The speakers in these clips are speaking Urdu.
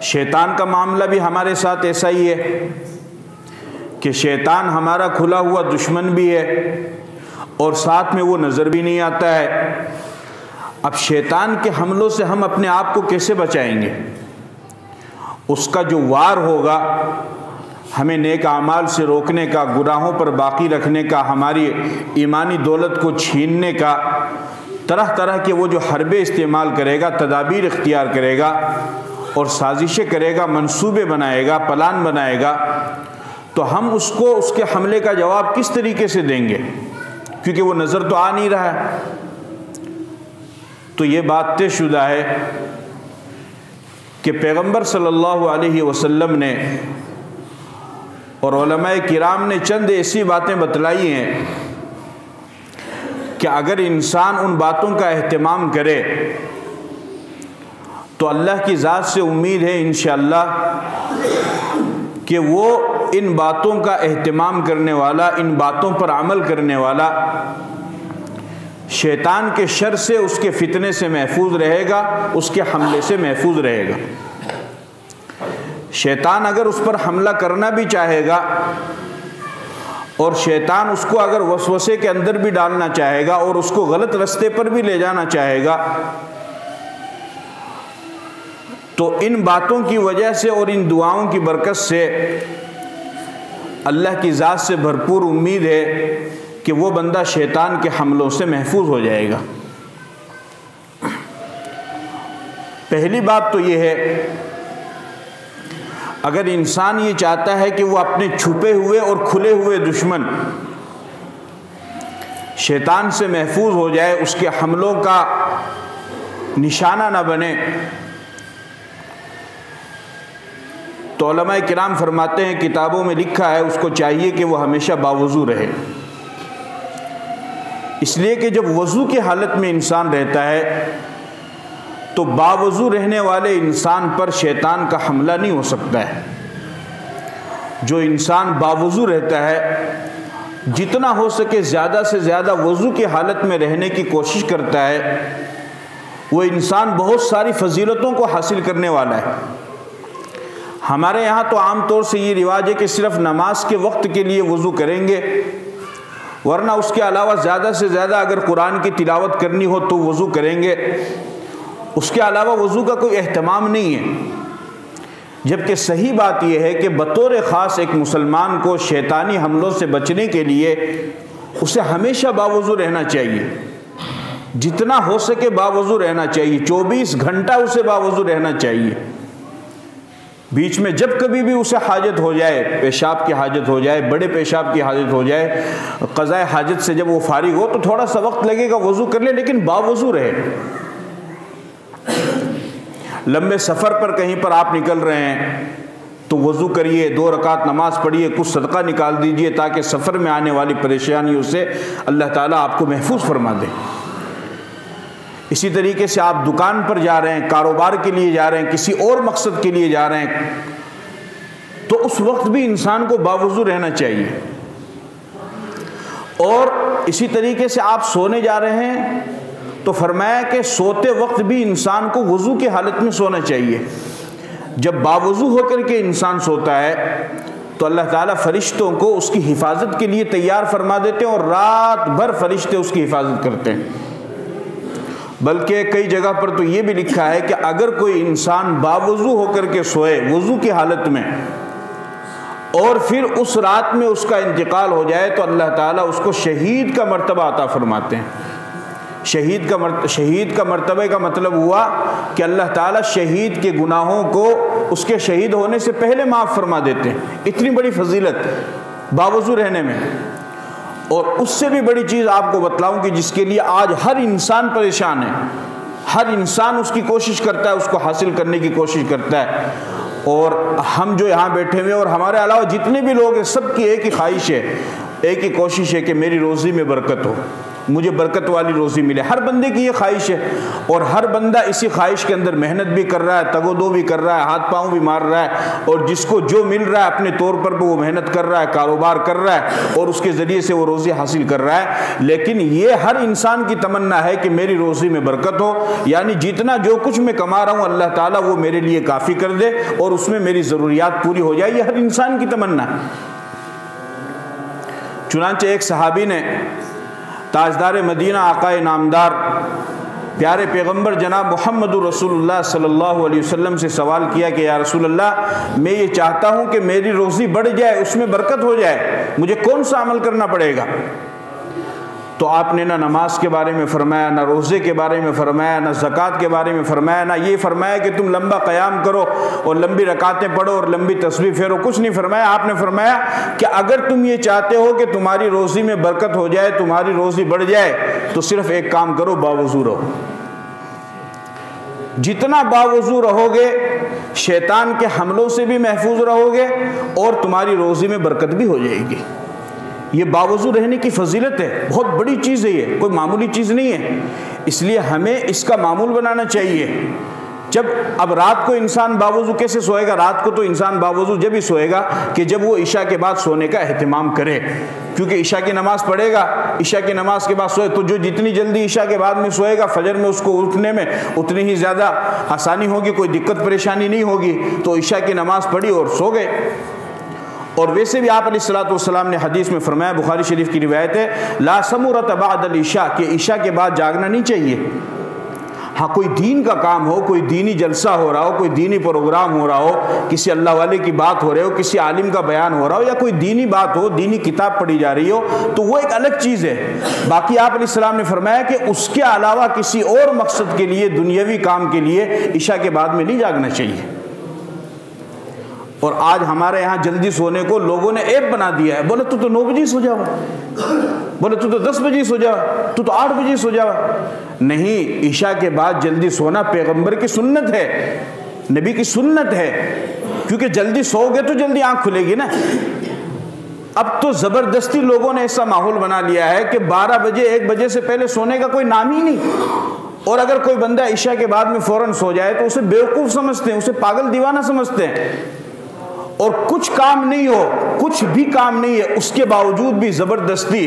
شیطان کا معاملہ بھی ہمارے ساتھ ایسا ہی ہے کہ شیطان ہمارا کھلا ہوا دشمن بھی ہے اور ساتھ میں وہ نظر بھی نہیں آتا ہے۔ اب شیطان کے حملوں سے ہم اپنے آپ کو کیسے بچائیں گے؟ اس کا جو وار ہوگا ہمیں نیک اعمال سے روکنے کا، گناہوں پر باقی رکھنے کا، ہماری ایمانی دولت کو چھیننے کا، طرح طرح کے وہ جو حربے استعمال کرے گا، تدابیر اختیار کرے گا اور سازشیں کرے گا، منصوبے بنائے گا، پلان بنائے گا، تو ہم اس کو اس کے حملے کا جواب کس طریقے سے دیں گے؟ کیونکہ وہ نظر تو آ نہیں رہا ہے۔ تو یہ بات طے شدہ ہے کہ پیغمبر صلی اللہ علیہ وسلم نے اور علماء کرام نے چند ایسی باتیں بتلائی ہیں کہ اگر انسان ان باتوں کا اہتمام کرے تو اللہ کی ذات سے امید ہے انشاءاللہ کہ وہ ان باتوں کا اہتمام کرنے والا، ان باتوں پر عمل کرنے والا شیطان کے شر سے، اس کے فتنے سے محفوظ رہے گا، اس کے حملے سے محفوظ رہے گا۔ شیطان اگر اس پر حملہ کرنا بھی چاہے گا اور شیطان اس کو اگر وسوسے کے اندر بھی ڈالنا چاہے گا اور اس کو غلط رستے پر بھی لے جانا چاہے گا، تو ان باتوں کی وجہ سے اور ان دعاؤں کی برکت سے اللہ کی ذات سے بھرپور امید ہے کہ وہ بندہ شیطان کے حملوں سے محفوظ ہو جائے گا۔ پہلی بات تو یہ ہے، اگر انسان یہ چاہتا ہے کہ وہ اپنے چھپے ہوئے اور کھلے ہوئے دشمن شیطان سے محفوظ ہو جائے، اس کے حملوں کا نشانہ نہ بنے، تو علماء کرام فرماتے ہیں، کتابوں میں لکھا ہے اس کو چاہیے کہ وہ ہمیشہ باوضو رہے، اس لیے کہ جب وضو کی حالت میں انسان رہتا ہے تو باوضو رہنے والے انسان پر شیطان کا حملہ نہیں ہو سکتا ہے۔ جو انسان باوضو رہتا ہے، جتنا ہو سکے زیادہ سے زیادہ وضو کی حالت میں رہنے کی کوشش کرتا ہے، وہ انسان بہت ساری فضیلتوں کو حاصل کرنے والا ہے۔ ہمارے یہاں تو عام طور سے یہ رواج ہے کہ صرف نماز کے وقت کے لیے وضو کریں گے، ورنہ اس کے علاوہ زیادہ سے زیادہ اگر قرآن کی تلاوت کرنی ہو تو وضو کریں گے، اس کے علاوہ وضو کا کوئی اہتمام نہیں ہے۔ جبکہ صحیح بات یہ ہے کہ بطور خاص ایک مسلمان کو شیطانی حملوں سے بچنے کے لیے اسے ہمیشہ باوضو رہنا چاہیے، جتنا ہو سکے باوضو رہنا چاہیے، 24 گھنٹہ اسے باوضو رہنا چاہیے۔ بیچ میں جب کبھی بھی اسے حاجت ہو جائے، پیشاب کی حاجت ہو جائے، بڑے پیشاب کی حاجت ہو جائے، قضاء حاجت سے جب وہ فارغ ہو تو تھوڑا سا وقت لگے گا، وضو کر لے، لیکن باوضو رہے۔ لمبے سفر پر کہیں پر آپ نکل رہے ہیں تو وضو کریے، 2 رکعت نماز پڑھیے، کچھ صدقہ نکال دیجئے تاکہ سفر میں آنے والی پریشانیوں سے اللہ تعالیٰ آپ کو محفوظ فرما دے۔ اسی طریقے سے آپ دکان پر جا رہے ہیں، کاروبار کے لیے جا رہے ہیں، کسی اور مقصد کے لیے جا رہے ہیں، تو اس وقت بھی انسان کو باوضو رہنا چاہیے۔ اور اسی طریقے سے آپ سونے جا رہے ہیں تو فرمایا کہ سوتے وقت بھی انسان کو وضو کی حالت میں سونا چاہیے۔ جب باوضو ہو کر کے انسان سوتا ہے تو اللہ تعالیٰ فرشتوں کو اس کی حفاظت کے لیے تیار فرما دیتے ہیں اور رات بھر فرشتے اس کی حفاظت کرتے ہیں۔ بلکہ کئی جگہ پر تو یہ بھی لکھا ہے کہ اگر کوئی انسان باوضو ہو کر کے سوئے وضو کی حالت میں اور پھر اس رات میں اس کا انتقال ہو جائے تو اللہ تعالیٰ اس کو شہید کا مرتبہ عطا فرماتے ہیں۔ شہید کا مرتبہ کا مطلب ہوا کہ اللہ تعالیٰ شہید کے گناہوں کو اس کے شہید ہونے سے پہلے معاف فرما دیتے ہیں۔ اتنی بڑی فضیلت باوضو رہنے میں۔ اور اس سے بھی بڑی چیز آپ کو بتلاؤں کہ جس کے لیے آج ہر انسان پریشان ہے، ہر انسان اس کی کوشش کرتا ہے، اس کو حاصل کرنے کی کوشش کرتا ہے، اور ہم جو یہاں بیٹھے ہوئے اور ہمارے علاوہ جتنے بھی لوگ ہیں سب کی ایک ہی خواہش ہے، ایک ہی کوشش ہے کہ میری روزی میں برکت ہو، مجھے برکت والی روزی ملے. ہر بندے کی یہ خواہش ہے اور ہر بندہ اسی خواہش کے اندر محنت بھی کر رہا ہے, تگ و دو بھی کر رہا ہے, ہاتھ پاؤں بھی مار رہا ہے, اور جس کو جو مل رہا ہے اپنے طور پر وہ محنت کر رہا ہے, کاروبار کر رہا ہے اور اس کے ذریعے سے وہ روزی حاصل کر رہا ہے. لیکن یہ ہر انسان کی تمنا ہے کہ میری روزی میں برکت ہو, یعنی جتنا جو کچھ میں کما رہا ہوں اللہ تعالیٰ وہ میرے لیے کافی کر دے اور اس میں میری ضروریات پوری ہو جائے. یہ ہر انسان کی تمنا ہے. چنانچہ ایک صحابی نے تاجدار مدینہ آقا نامدار پیارے پیغمبر جناب محمد رسول اللہ صلی اللہ علیہ وسلم سے سوال کیا کہ یا رسول اللہ, میں یہ چاہتا ہوں کہ میری روزی بڑھ جائے, اس میں برکت ہو جائے, مجھے کون سا عمل کرنا پڑے گا؟ تو آپ نے نہ نماز کے بارے میں فرمایا, نہ روزے کے بارے میں فرمایا, نہ زکوٰۃ کے بارے میں فرمایا, نہ یہ فرمایا کہ تم لمبا قیام کرو اور لمبی رکعتیں پڑھو اور لمبی تسبیح پھیرو, کچھ نہیں فرمایا. آپ نے فرمایا کہ اگر تم یہ چاہتے ہو کہ تمہاری روزی میں برکت ہو جائے, تمہاری روزی بڑھ جائے, تو صرف ایک کام کرو, باوضو رہو. جتنا باوضو رہو گے شیطان کے حملوں سے بھی محفوظ رہو گے اور تمہاری روزی میں برکت بھی ہو جائے گی. یہ باوضو رہنے کی فضیلت ہے, بہت بڑی چیز ہے, یہ کوئی معمولی چیز نہیں ہے. اس لیے ہمیں اس کا معمول بنانا چاہیے. جب اب رات کو انسان باوضو کیسے سوئے گا؟ رات کو تو انسان باوضو جب ہی سوئے گا کہ جب وہ عشاء کے بعد سونے کا اہتمام کرے, کیونکہ عشاء کی نماز پڑھے گا, عشاء کی نماز کے بعد سوئے تو جو جتنی جلدی عشاء کے بعد میں سوئے گا فجر میں اس کو اٹھنے میں اتنی ہی زیادہ آسانی ہوگی, کوئی دقت پریشانی نہیں ہوگی. تو عشاء کی نماز پڑھی اور سو گئے. اور ویسے بھی آپ علیہ الصلوۃ والسلام نے حدیث میں فرمایا, بخاری شریف کی روایت ہے, لا سمرۃ بعد العشاء, کہ عشاء کے بعد جاگنا نہیں چاہیے. ہاں کوئی دین کا کام ہو, کوئی دینی جلسہ ہو رہا ہو, کوئی دینی پروگرام ہو رہا ہو, کسی اللہ والے کی بات ہو رہی ہو, کسی عالم کا بیان ہو رہا ہو, یا کوئی دینی بات ہو, دینی کتاب پڑھی جا رہی ہو, تو وہ ایک الگ چیز ہے. باقی آپ علیہ السلام نے فرمایا کہ اس کے علاوہ کسی اور مقصد کے لیے, دنیاوی کام کے لیے عشاء کے بعد میں نہیں جاگنا چاہیے. اور آج ہمارے یہاں جلدی سونے کو لوگوں نے عیب بنا دیا ہے. بولے تو 9 بجے سو جاؤ, بولے تو 10 بجے سو جاؤ, تو 8 بجے سو جاؤ. نہیں, عشاء کے بعد جلدی سونا پیغمبر کی سنت ہے, نبی کی سنت ہے, کیونکہ جلدی سو گے تو جلدی آنکھ کھلے گی نا. اب تو زبردستی لوگوں نے ایسا ماحول بنا لیا ہے کہ 12 بجے 1 بجے سے پہلے سونے کا کوئی نام ہی نہیں. اور اگر کوئی بندہ عشاء کے بعد میں فوراً سو جائے تو اسے بیوقوف سمجھتے ہیں, اسے پاگل دیوانہ سمجھتے ہیں. اور کچھ کام نہیں ہو, کچھ بھی کام نہیں ہے, اس کے باوجود بھی زبردستی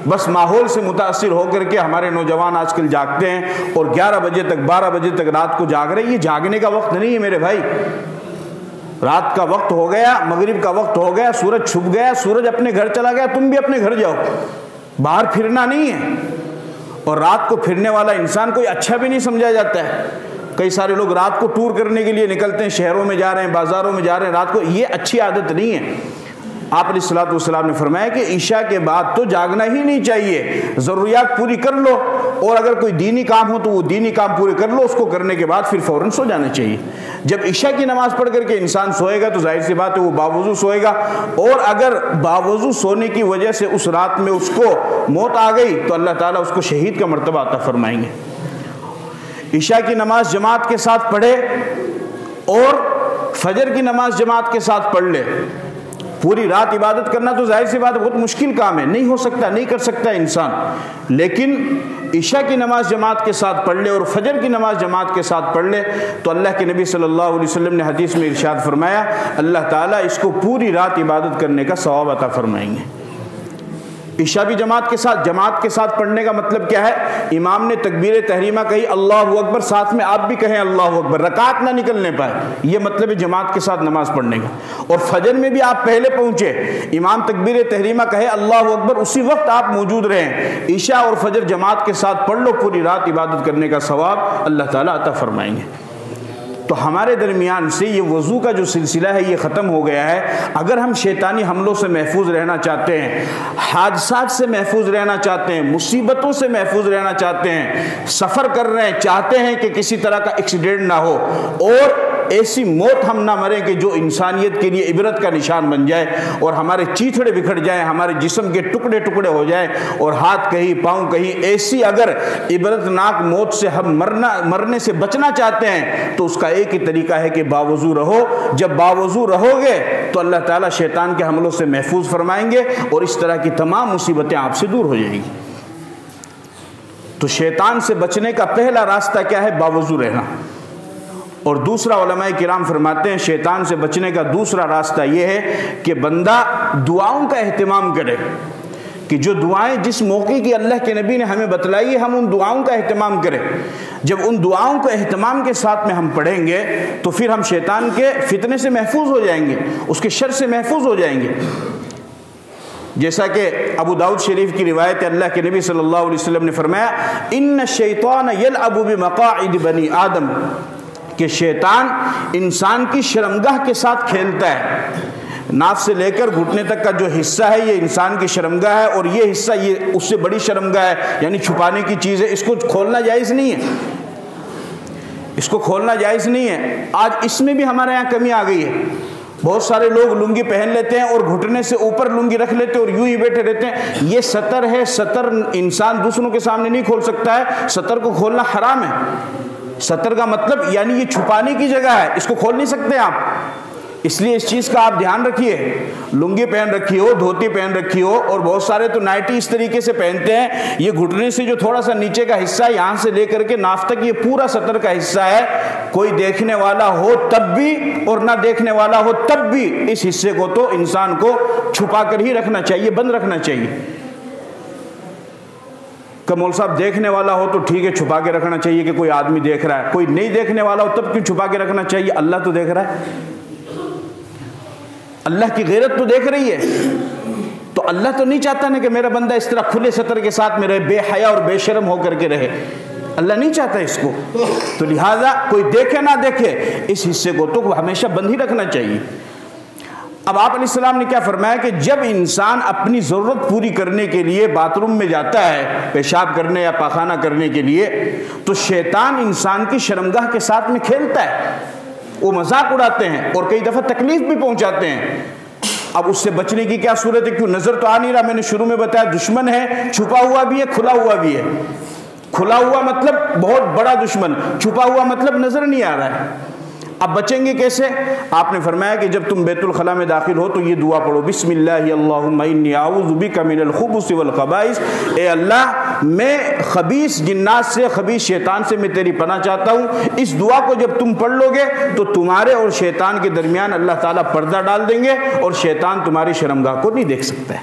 بس ماحول سے متاثر ہو کر کے ہمارے نوجوان آج کل جاگتے ہیں اور 11 بجے تک 12 بجے تک رات کو جاگ رہے ہیں. یہ جاگنے کا وقت نہیں ہے میرے بھائی. رات کا وقت ہو گیا, مغرب کا وقت ہو گیا, سورج چھپ گیا, سورج اپنے گھر چلا گیا, تم بھی اپنے گھر جاؤ. باہر پھرنا نہیں ہے. اور رات کو پھرنے والا انسان کوئی اچھا بھی نہیں سمجھا جاتا ہے. کئی سارے لوگ رات کو ٹور کرنے کے لیے نکلتے ہیں, شہروں میں جا رہے ہیں, بازاروں میں جا رہے ہیں رات کو. یہ اچھی عادت نہیں ہے. آپ علیہ الصلوۃ والسلام نے فرمایا کہ عشاء کے بعد تو جاگنا ہی نہیں چاہیے, ضروریات پوری کر لو, اور اگر کوئی دینی کام ہو تو وہ دینی کام پورے کر لو, اس کو کرنے کے بعد پھر فوراً سو جانا چاہیے. جب عشاء کی نماز پڑھ کر کے انسان سوئے گا تو ظاہر سی بات ہے وہ باوضو سوئے گا, اور اگر باوضو سونے کی وجہ سے اس رات میں اس کو موت آ گئی تو اللہ تعالیٰ اس کو شہید کا مرتبہ عطا فرمائیں گے. عشاء کی نماز جماعت کے ساتھ پڑھے اور فجر کی نماز جماعت کے ساتھ پڑھ لے. پوری رات عبادت کرنا تو ظاہر سی بات ہے بہت مشکل کام ہے, نہیں ہو سکتا, نہیں کر سکتا انسان. لیکن عشاء کی نماز جماعت کے ساتھ پڑھ لے اور فجر کی نماز جماعت کے ساتھ پڑھ لے تو اللہ کے نبی صلی اللہ علیہ وسلم نے حدیث میں ارشاد فرمایا, اللہ تعالیٰ اس کو پوری رات عبادت کرنے کا ثواب عطا فرمائیں گے. عشاء بھی جماعت کے ساتھ پڑھنے کا مطلب کیا ہے؟ امام نے تکبیر تحریمہ کہی, اللہ اکبر, ساتھ میں آپ بھی کہیں اللہ اکبر, رکعت نہ نکلنے پائے, یہ مطلب ہے جماعت کے ساتھ نماز پڑھنے کا. اور فجر میں بھی آپ پہلے پہنچے, امام تکبیر تحریمہ کہے اللہ اکبر, اسی وقت آپ موجود رہیں, عشاء اور فجر جماعت کے ساتھ پڑھ لو, پوری رات عبادت کرنے کا ثواب اللہ تعالیٰ عطا فرمائیں گے. تو ہمارے درمیان سے یہ وضو کا جو سلسلہ ہے یہ ختم ہو گیا ہے. اگر ہم شیطانی حملوں سے محفوظ رہنا چاہتے ہیں, حادثات سے محفوظ رہنا چاہتے ہیں, مصیبتوں سے محفوظ رہنا چاہتے ہیں, سفر کر رہے ہیں, چاہتے ہیں کہ کسی طرح کا ایکسیڈنٹ نہ ہو اور ایسی موت ہم نہ مریں کہ جو انسانیت کے لیے عبرت کا نشان بن جائے اور ہمارے چیتھڑے بکھر جائیں, ہمارے جسم کے ٹکڑے ٹکڑے ہو جائیں اور ہاتھ کہیں پاؤں کہیں, ایسی اگر عبرتناک موت سے ہم مرنے سے بچنا چاہتے ہیں تو اس کا ایک ہی طریقہ ہے کہ باوضو رہو. جب باوضو رہو گے تو اللہ تعالیٰ شیطان کے حملوں سے محفوظ فرمائیں گے اور اس طرح کی تمام مصیبتیں آپ سے دور ہو جائیں گی. تو شیطان سے بچنے کا پہلا راستہ کیا ہے؟ باوضو رہنا. اور دوسرا علماء کرام فرماتے ہیں شیطان سے بچنے کا دوسرا راستہ یہ ہے کہ بندہ دعاؤں کا اہتمام کرے، کہ جو دعائیں جس موقع کی اللہ کے نبی نے ہمیں بتلائی ہے ہم ان دعاؤں کا اہتمام کریں. جب ان دعاؤں کو اہتمام کے ساتھ میں ہم پڑھیں گے تو پھر ہم شیطان کے فتنے سے محفوظ ہو جائیں گے، اس کے شر سے محفوظ ہو جائیں گے. جیسا کہ ابو داؤد شریف کی روایت اللہ کے نبی صلی اللہ علیہ وسلم نے فرمایا ان الشیطان یلعب بمقاعد بنی آدم، کہ شیطان انسان کی شرمگاہ کے ساتھ کھیلتا ہے. ناف سے لے کر گھٹنے تک کا جو حصہ ہے یہ انسان کی شرمگاہ ہے، اور یہ حصہ یہ اس سے بڑی شرمگاہ ہے، یعنی چھپانے کی چیز ہے. اس کو کھولنا جائز نہیں ہے، اس کو کھولنا جائز نہیں ہے. آج اس میں بھی ہمارے یہاں کمی آ گئی ہے. بہت سارے لوگ لنگی پہن لیتے ہیں اور گھٹنے سے اوپر لنگی رکھ لیتے ہیں اور یوں ہی بیٹھے رہتے ہیں. یہ سطر ہے، سطر انسان دوسروں کے سامنے نہیں کھول سکتا ہے، سطر کو کھولنا حرام ہے. سطر کا مطلب یعنی یہ چھپانے کی جگہ ہے، اس کو کھول نہیں سکتے آپ. اس لیے اس چیز کا آپ دھیان رکھیے. لنگی پہن رکھی ہو، دھوتی پہن رکھی ہو، اور بہت سارے تو نائٹی اس طریقے سے پہنتے ہیں، یہ گھٹنے سے جو تھوڑا سا نیچے کا حصہ ہے یہاں سے لے کر کے ناف تک یہ پورا سطر کا حصہ ہے. کوئی دیکھنے والا ہو تب بھی اور نہ دیکھنے والا ہو تب بھی اس حصے کو تو انسان کو چھپا کر ہی رکھنا چاہیے، بند رکھنا چاہیے. کہ مول صاحب دیکھنے والا ہو تو ٹھیک ہے چھپا کے رکھنا چاہیے کہ کوئی آدمی دیکھ رہا ہے. کوئی نہیں دیکھنے والا ہو تب کیوں چھپا کے رکھنا چاہیے؟ اللہ تو دیکھ رہا ہے، اللہ کی غیرت تو دیکھ رہی ہے. تو اللہ تو نہیں چاہتا نا کہ میرا بندہ اس طرح کھلے سطر کے ساتھ میں رہے، بے حیا اور بے شرم ہو کر کے رہے. اللہ نہیں چاہتا اس کو. تو لہٰذا کوئی دیکھے نہ دیکھے اس حصے کو تو ہمیشہ بند ہی رکھنا چاہیے. اب آپ علیہ السلام نے کیا فرمایا کہ جب انسان اپنی ضرورت پوری کرنے کے لیے باتھ روم میں جاتا ہے، پیشاب کرنے یا پاخانہ کرنے کے لیے، تو شیطان انسان کی شرمگاہ کے ساتھ میں کھیلتا ہے. وہ مذاق اڑاتے ہیں اور کئی دفعہ تکلیف بھی پہنچاتے ہیں. اب اس سے بچنے کی کیا صورت ہے؟ کیوں نظر تو آ نہیں رہا، میں نے شروع میں بتایا دشمن ہے، چھپا ہوا بھی ہے، کھلا ہوا بھی ہے. کھلا ہوا مطلب بہت بڑا دشمن، چھپا ہوا مطلب نظر نہیں آ رہا ہے. اب بچیں گے کیسے؟ آپ نے فرمایا کہ جب تم بیت الخلاء میں داخل ہو تو یہ دعا پڑھو، بسم اللہ اللہم انی اعوذ بک من الخبث والخبائث. اے اللہ میں خبیث جنات سے، خبیث شیطان سے میں تیری پناہ چاہتا ہوں. اس دعا کو جب تم پڑھ لو گے تو تمہارے اور شیطان کے درمیان اللہ تعالیٰ پردہ ڈال دیں گے اور شیطان تمہاری شرمگاہ کو نہیں دیکھ سکتا ہے.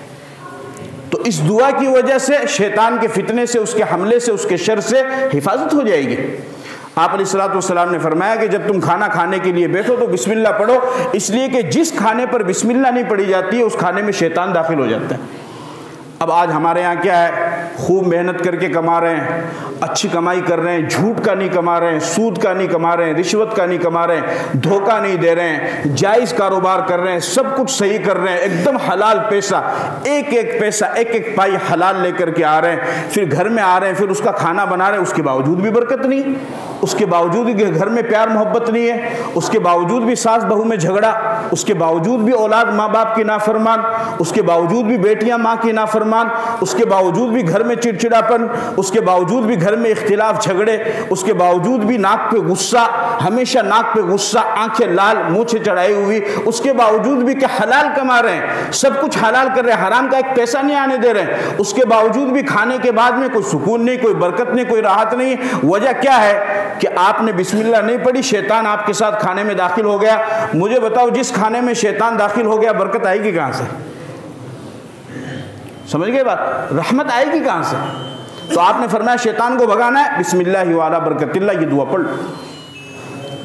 تو اس دعا کی وجہ سے شیطان کے فتنے سے، اس کے حملے سے، اس کے شر سے حفاظت ہو جائے گی. آپ علیہ الصلوۃ والسلام نے فرمایا کہ جب تم کھانا کھانے کے لیے بیٹھو تو بسم اللہ پڑھو، اس لیے کہ جس کھانے پر بسم اللہ نہیں پڑھی جاتی ہے اس کھانے میں شیطان داخل ہو جاتا ہے. اب آج ہمارے یہاں کیا ہے، خوب محنت کر کے کما رہے ہیں، اچھی کمائی کر رہے ہیں، جھوٹ کا نہیں کما رہے ہیں، سود کا نہیں کما رہے ہیں، رشوت کا نہیں کما رہے ہیں، دھوکہ نہیں دے رہے ہیں، جائز کاروبار کر رہے ہیں، سب کچھ صحیح کر رہے ہیں، ایک دم حلال پیسہ، ایک ایک پیسہ، ایک ایک پائی حلال لے کر کے آ رہے ہیں. پھر گھر میں آ رہے ہیں، پھر اس کا کھانا بنا رہے ہیں، اس کے باوجود بھی برکت نہیں، اس کے باوجود بھی گھر میں پیار محبت نہیں ہے، اس کے باوجود بھی ساس بہو میں جھگڑا، اس کے باوجود بھی اولاد ماں باپ کی نافرمان، اس کے باوجود بھی بیٹیاں ماں کی نافرمان، اس کے باوجود بھی گھر میں چڑچڑاپن، اس کے باوجود بھی گھر میں اختلاف جھگڑے، اس کے باوجود بھی ناک پہ غصہ، ہمیشہ ناک پہ غصہ، آنکھیں لال، مونچھیں چڑھائی ہوئی، اس کے باوجود بھی کہ حلال کما رہے ہیں، سب کچھ حلال کر رہے ہیں، حرام کا ایک پیسہ نہیں آنے دے رہے ہیں، اس کے باوجود بھی کھانے کے بعد میں کوئی سکون نہیں، کوئی برکت نہیں، کوئی راحت نہیں. وجہ کیا ہے کہ آپ نے بسم اللہ نہیں پڑھی، شیطان آپ کے ساتھ کھانے میں داخل ہو گیا. مجھے بتاؤ جس کھانے میں شیطان داخل ہو گیا برکت آئے گی کہاں سے؟ سمجھ گئے بات؟ رحمت آئے گی کہاں سے؟ تو آپ نے فرمایا شیطان کو بھگانا ہے، بسم اللہ وعلی برکت اللہ، یہ دعا پڑھ لو.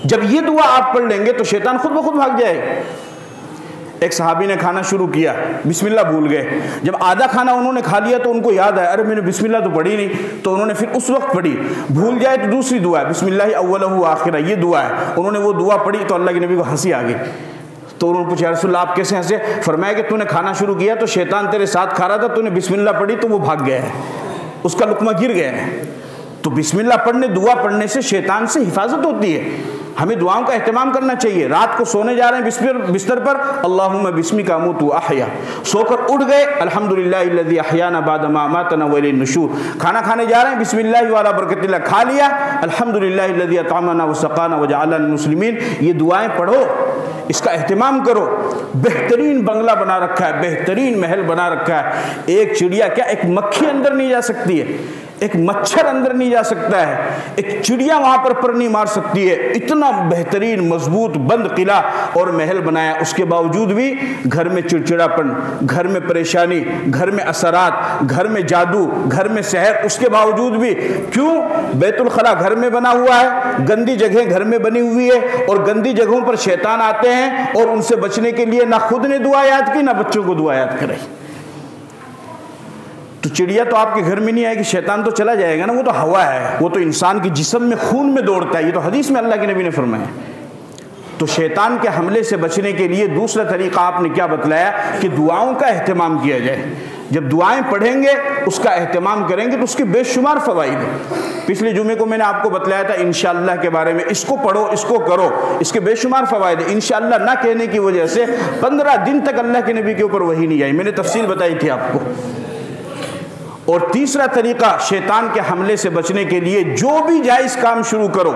جب یہ دعا آپ پڑھ لیں گے تو شیطان خود بخود بھاگ جائے گا. ایک صحابی نے کھانا شروع کیا، بسم اللہ بھول گئے. جب آدھا کھانا انہوں نے کھا لیا تو ان کو یاد آیا ارے میں نے بسم اللہ تو پڑھی نہیں، تو انہوں نے پھر اس وقت پڑھی. بھول جائے تو دوسری دعا ہے، بسم اللہ اولہ آخرہ، یہ دعا ہے. انہوں نے وہ دعا پڑھی تو اللہ کے نبی کو ہنسی آ گئی. تو انہوں نے پوچھا رسول اللہ آپ کیسے ہنسے؟ فرمایا کہ تو نے کھانا شروع کیا تو شیطان تیرے ساتھ کھا رہا تھا، تو نے بسم اللہ پڑھی تو وہ بھاگ گیا ہے، اس کا لقمہ گر گیا ہے. تو بسم اللہ پڑھنے، دعا پڑھنے سے شیطان سے حفاظت ہوتی ہے. ہمیں دعاؤں کا اہتمام کرنا چاہیے. رات کو سونے جا رہے ہیں بستر پر، اللہم بسمک اموت واحیا، سو کر اٹھ گئے، الحمدللہ الذی احیانا بعد ما اماتنا والیہ النشور. کھانا کھانے جا رہے ہیں، بسم اللہ وعلی برکت اللہ، کھا لیا، الحمدللہ الذی اطعمنا وسقانا وجعلنا المسلمین. یہ دعائیں پڑھو، اس کا اہتمام کرو. بہترین بنگلہ بنا رکھا ہے، بہترین محل بنا رکھا ہے. ایک چڑیا کیا، ایک مکھی اندر نہیں جا سکتی ہے. ایک مچھر اندر نہیں جا سکتا ہے، ایک چڑیا وہاں پر نہیں مار سکتی ہے۔ اتنا بہترین مضبوط بند قلعہ اور محل بنایا، اس کے باوجود بھی گھر میں چڑچڑاپن، گھر میں پریشانی، گھر میں اثرات، گھر میں جادو، گھر میں سحر، اس کے باوجود بھی کیوں؟ بیت الخلا گھر میں بنا ہوا ہے، گندی جگہیں گھر میں بنی ہوئی ہے، اور گندی جگہوں پر شیطان آتے ہیں اور ان سے بچنے کے لیے نہ خود نے دعا یاد کی نہ بچوں کو دعا یاد کرائی۔ تو چڑیا تو آپ کے گھر میں نہیں آئے گی، شیطان تو چلا جائے گا نا، وہ تو ہوا ہے، وہ تو انسان کے جسم میں خون میں دوڑتا ہے، یہ تو حدیث میں اللہ کے نبی نے فرمایا۔ تو شیطان کے حملے سے بچنے کے لیے دوسرا طریقہ آپ نے کیا بتلایا کہ دعاؤں کا اہتمام کیا جائے۔ جب دعائیں پڑھیں گے، اس کا اہتمام کریں گے تو اس کے بے شمار فوائد ہیں۔ پچھلے جمعے کو میں نے آپ کو بتلایا تھا انشاءاللہ کے بارے میں، اس کو پڑھو، اس کو کرو، اس کے بے شمار فوائد ہیں۔ انشاءاللہ نہ کہنے کی وجہ سے 15 دن تک اللہ کے نبی کے اوپر وحی نہیں آئی، میں نے تفصیل بتائی تھی آپ کو۔ اور تیسرا طریقہ شیطان کے حملے سے بچنے کے لیے، جو بھی جائز کام شروع کرو،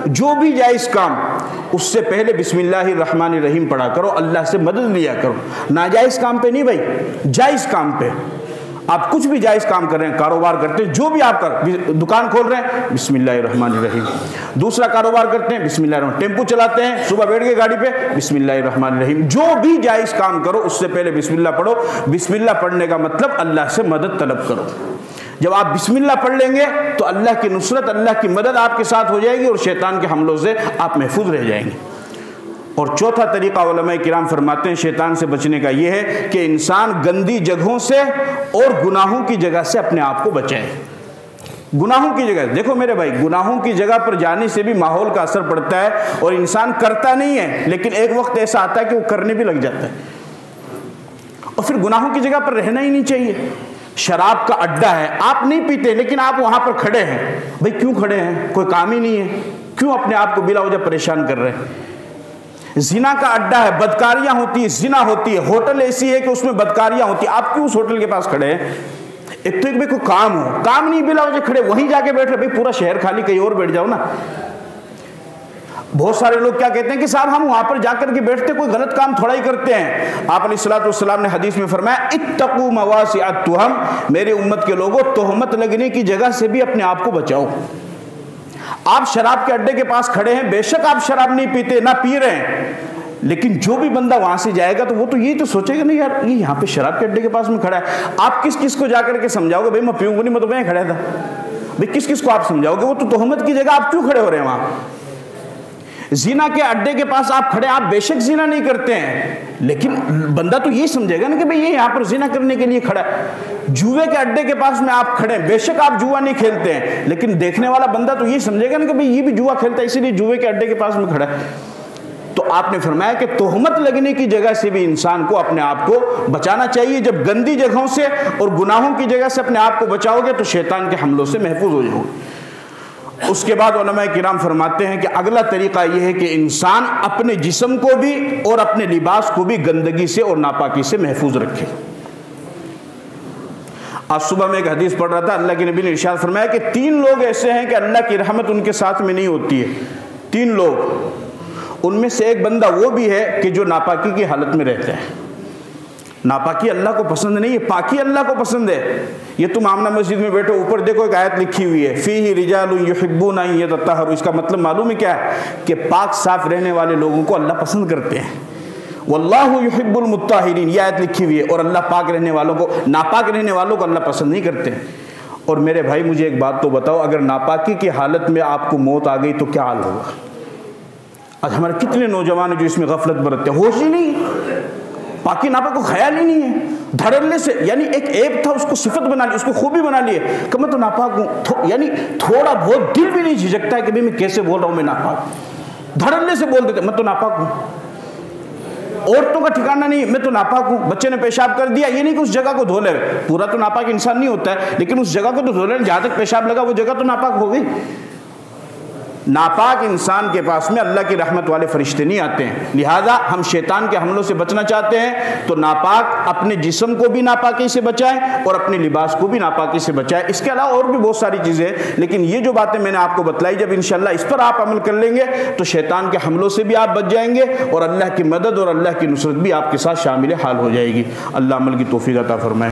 جو بھی جائز کام، اس سے پہلے بسم اللہ الرحمن الرحیم پڑھا کرو، اللہ سے مدد لیا کرو۔ ناجائز کام پہ نہیں بھائی، جائز کام پہ۔ آپ کچھ بھی جائز کام کر رہے ہیں، کاروبار کرتے ہیں، جو بھی آپ کر، دکان کھول رہے ہیں بسم اللہ الرحمن الرحیم، دوسرا کاروبار کرتے ہیں بسم اللہ الرحمن، ٹیمپو چلاتے ہیں، صبح بیٹھ گئے گاڑی پہ بسم اللہ الرحمن الرحیم، جو بھی جائز کام کرو اس سے پہلے بسم اللہ پڑھو۔ بسم اللہ پڑھنے کا مطلب اللہ سے مدد طلب کرو۔ جب آپ بسم اللہ پڑھ لیں گے تو اللہ کی نصرت، اللہ کی مدد آپ کے ساتھ ہو جائے گی اور شیطان کے حملوں سے آپ محفوظ رہ جائیں گے۔ اور چوتھا طریقہ علماء کرام فرماتے ہیں شیطان سے بچنے کا یہ ہے کہ انسان گندی جگہوں سے اور گناہوں کی جگہ سے اپنے آپ کو بچائے۔ گناہوں کی جگہ، دیکھو میرے بھائی، گناہوں کی جگہ پر جانے سے بھی ماحول کا اثر پڑتا ہے اور انسان کرتا نہیں ہے، لیکن ایک وقت ایسا آتا ہے کہ وہ کرنے بھی لگ جاتا ہے، اور پھر گناہوں کی جگہ پر رہنا ہی نہیں چاہیے۔ شراب کا اڈا ہے، آپ نہیں پیتے لیکن آپ وہاں پر کھڑے ہیں، بھائی کیوں کھڑے ہیں؟ کوئی کام ہی نہیں ہے، کیوں اپنے آپ کو بلا وجہ پریشان کر رہے ہیں؟ زنا کا اڈا ہے، بدکاریاں ہوتی ہیں، زنا ہوتی ہے، ہوٹل ایسی ہے کہ اس میں بدکاریاں ہوتی ہیں، آپ کیوں اس ہوٹل کے پاس کھڑے ہیں؟ ایک تو ایک کوئی کام ہو، کام نہیں، بلا وجہ کھڑے، وہیں جا کے بیٹھ رہے، بھائی پورا شہر خالی، کہیں اور بیٹھ جاؤ نا۔ بہت سارے لوگ کیا کہتے ہیں کہ صاحب ہم وہاں پر جا کر کے بیٹھتے کوئی غلط کام تھوڑا ہی کرتے ہیں۔ آپ علیہ الصلوۃ والسلام نے حدیث میں فرمایا اتقوا مواسع التہم، میرے امت کے لوگوں تہمت لگنے کی جگہ سے بھی اپنے آپ کو بچاؤ۔ آپ شراب کے اڈے کے پاس کھڑے ہیں، بے شک آپ شراب نہیں پیتے، نہ پی رہے ہیں، لیکن جو بھی بندہ وہاں سے جائے گا تو وہ تو یہی تو سوچے گا نہیں یار یہ یہاں پہ شراب کے اڈے کے پاس میں کھڑا ہے۔ آپ کس کس کو جا کر کے سمجھاؤ گے بھائی میں پیوں گا نہیں، میں تو وہیں کھڑا تھا؟ بھائی کس کس کو آپ سمجھاؤ گے؟ وہ تو تہمت کی جگہ آپ کیوں کھڑے ہو رہے ہیں وہاں؟ زنا کے اڈے کے پاس آپ کھڑے، آپ بے شک زنا نہیں کرتے ہیں، لیکن بندہ تو یہ سمجھے گا نا کہ بھئی یہ یہاں پر زنا کرنے کے لیے کھڑا ہے۔ جوئے کے اڈے کے پاس میں آپ کھڑے ہیں، بے شک آپ جوا نہیں کھیلتے ہیں، لیکن دیکھنے والا بندہ تو یہ سمجھے گا نا کہ بھئی یہ بھی جوا کھیلتا ہے اسی لیے جوئے کے اڈے کے پاس میں کھڑا ہے۔ تو آپ نے فرمایا کہ تہمت لگنے کی جگہ سے بھی انسان کو اپنے آپ کو بچانا چاہیے۔ جب گندی جگہوں سے اور گناہوں کی جگہ سے اپنے آپ کو بچاؤ گے تو شیطان کے حملوں سے محفوظ ہو جاؤ گے۔ اس کے بعد علماء کرام فرماتے ہیں کہ اگلا طریقہ یہ ہے کہ انسان اپنے جسم کو بھی اور اپنے لباس کو بھی گندگی سے اور ناپاکی سے محفوظ رکھے۔ آج صبح میں ایک حدیث پڑھ رہا تھا، اللہ کے نبی نے ارشاد فرمایا کہ 3 لوگ ایسے ہیں کہ اللہ کی رحمت ان کے ساتھ میں نہیں ہوتی ہے۔ 3 لوگ، ان میں سے ایک بندہ وہ بھی ہے کہ جو ناپاکی کی حالت میں رہتا ہے۔ ناپاکی اللہ کو پسند نہیں ہے، پاکی اللہ کو پسند ہے۔ یہ تم آمنہ مسجد میں بیٹھو، اوپر دیکھو ایک آیت لکھی ہوئی ہے فیہ رجال یحبون ان یتطہروا، اس کا مطلب معلوم ہے کیا ہے کہ پاک صاف رہنے والے لوگوں کو اللہ پسند کرتے ہیں۔ واللہ یحب المطہرین، یہ آیت لکھی ہوئی ہے، اور اللہ پاک رہنے والوں کو، ناپاک رہنے والوں کو اللہ پسند نہیں کرتے۔ اور میرے بھائی مجھے ایک بات تو بتاؤ، اگر ناپاکی کی حالت میں آپ کو موت آ گئی تو کیا حال ہوگا؟ آج ہمارے کتنے نوجوان ہیں جو اس میں غفلت برتتے ہیں، ہوش ہی نہیں، پاکی ناپاک کو خیال ہی نہیں ہے، دھڑلے سے، یعنی ایک عیب تھا اس کو صفت بنا لی، اس کو خوبی بنا لی ہے کہ میں تو ناپاک ہوں، یعنی تھوڑا بہت دل بھی نہیں جھجکتا ہے کہ میں کیسے بول رہا ہوں میں ناپاک، دھڑلے سے بول دیتے میں تو ناپاک ہوں۔ عورتوں کا ٹھکانہ نہیں، میں تو ناپاک ہوں، بچے نے پیشاب کر دیا، یہ نہیں کہ اس جگہ کو دھو لے، پورا تو ناپاک انسان نہیں ہوتا ہے، لیکن اس جگہ کو تو دھو لے، جہاں تک پیشاب لگا وہ جگہ تو ناپاک ہو گئی۔ ناپاک انسان کے پاس میں اللہ کی رحمت والے فرشتے نہیں آتے ہیں، لہذا ہم شیطان کے حملوں سے بچنا چاہتے ہیں تو ناپاک اپنے جسم کو بھی ناپاکی سے بچائیں اور اپنے لباس کو بھی ناپاکی سے بچائیں۔ اس کے علاوہ اور بھی بہت ساری چیزیں ہیں، لیکن یہ جو باتیں میں نے آپ کو بتلائی، جب انشاءاللہ اس پر آپ عمل کر لیں گے تو شیطان کے حملوں سے بھی آپ بچ جائیں گے اور اللہ کی مدد اور اللہ کی نصرت بھی آپ کے ساتھ شامل حال ہو جائے گی۔ اللہ عمل کی توفیق عطا فرمائے۔